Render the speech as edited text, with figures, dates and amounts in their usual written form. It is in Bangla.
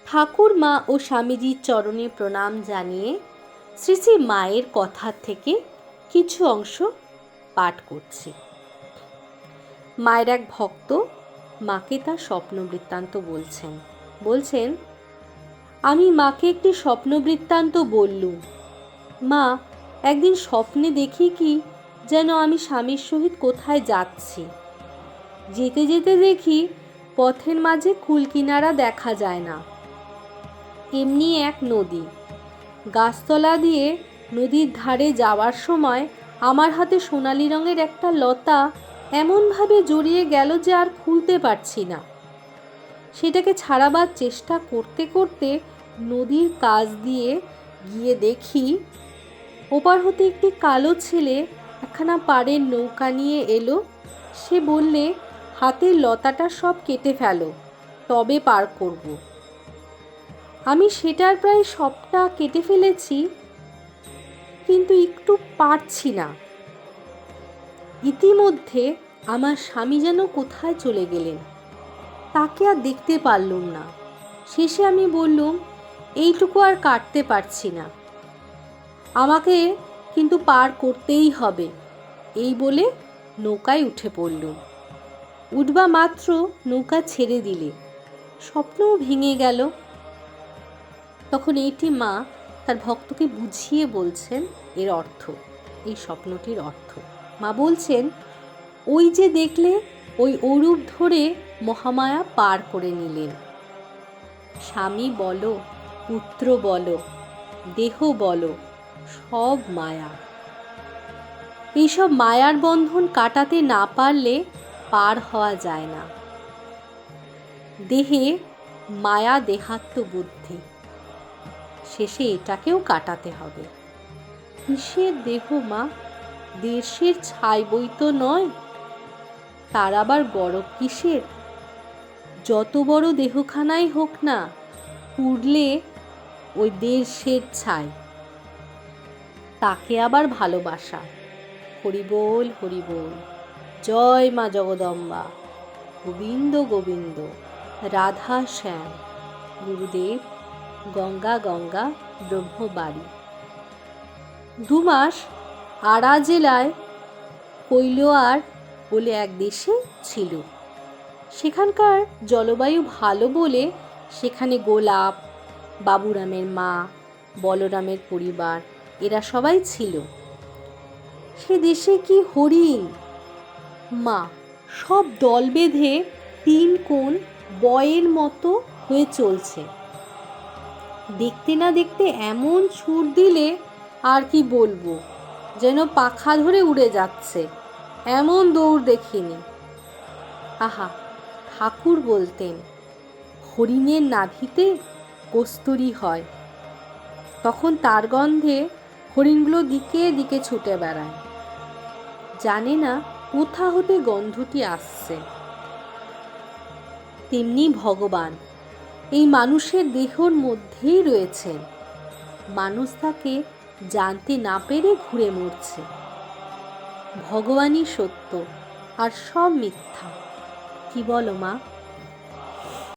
ঠাকুর মা ও স্বামীজির চরণে প্রণাম জানিয়ে শ্রী শ্রী মায়ের কথা থেকে কিছু অংশ পাঠ করছি। মায়ের এক ভক্ত মাকে তার স্বপ্ন বৃত্তান্ত বলছেন, আমি মাকে একটি স্বপ্ন বৃত্তান্ত বললুম। মা, একদিন স্বপ্নে দেখি কি যেন আমি স্বামীর সহিত কোথায় যাচ্ছি। যেতে যেতে দেখি পথের মাঝে কুলকিনারা দেখা যায় না, এমনি এক নদী। গাছতলা দিয়ে নদীর ধারে যাওয়ার সময় আমার হাতে সোনালি রঙের একটা লতা এমনভাবে জড়িয়ে গেল যে আর খুলতে পারছি না। সেটাকে ছাড়াবার চেষ্টা করতে করতে নদীর কাছ দিয়ে গিয়ে দেখি ওপার হতে একটি কালো ছেলে একখানা পাড়ের নৌকা নিয়ে এলো। সে বললে, হাতের লতাটা সব কেটে ফেলো, তবে পার করব। আমি সেটার প্রায় সবটা কেটে ফেলেছি, কিন্তু একটু পারছি না। ইতিমধ্যে আমার স্বামী যেন কোথায় চলে গেলেন, তাকে আর দেখতে পারলুম না। শেষে আমি বললুম, এইটুকু আর কাটতে পারছি না, আমাকে কিন্তু পার করতেই হবে। এই বলে নৌকায় উঠে পড়লুম। উঠবা মাত্র নৌকা ছেড়ে দিলে, স্বপ্নও ভেঙে গেল। তখন এইটি মা তার ভক্তকে বুঝিয়ে বলছেন এর অর্থ, এই স্বপ্নটির অর্থ। মা বলছেন, ওই যে দেখলে, ওই অরূপ ধরে মহামায়া পার করে নিলেন। স্বামী বলো, পুত্র বলো, দেহ বলো, সব মায়া। এইসব মায়ার বন্ধন কাটাতে না পারলে পার হওয়া যায় না। দেহে মায়া দেহাত্ম বুদ্ধি, শেষে এটাকেও কাটাতে হবে। কিসের দেহ মা? দেশের ছাই বই তো নয়, তার আবার গরব কিসের? যত বড় দেহখানাই হোক না, পুড়লে ওই দেশের ছাই, তাকে আবার ভালোবাসা। হরিবোল হরিবোল, জয় মা জগদম্বা, গোবিন্দ গোবিন্দ, রাধা শ্যাম, গুরুদেব, গঙ্গা গঙ্গা ব্রহ্মবাড়ি। 2 মাস আড়া জেলায় কৈলোয়ার বলে এক দেশে ছিল। সেখানকার জলবায়ু ভালো বলে সেখানে গোলাপ, বাবুরামের মা, বলরামের পরিবার, এরা সবাই ছিল। সে দেশে কি হরিণ! মা, সব দল বেঁধে 3 কোণ বয়ের মতো হয়ে চলছে। দেখতে না দেখতে এমন ছুট দিলে আর কি বলবো, যেন পাখা ধরে উড়ে যাচ্ছে, এমন দৌড় দেখিনি। আহা, ঠাকুর বলতেন, হরিণের নাভিতে কস্তুরী হয়, তখন তার গন্ধে হরিণগুলো দিকে দিকে ছুটে বেড়ায়, জানে না কোথা হতে গন্ধটি আসছে। তেমনি ভগবান এই মানুষের দেহর মধ্যেই রয়েছেন। মানুষ তাকে জানতে না পেরে ঘুরে মরছে। ভগবানই সত্য, আর সব মিথ্যা। কি বলো মা?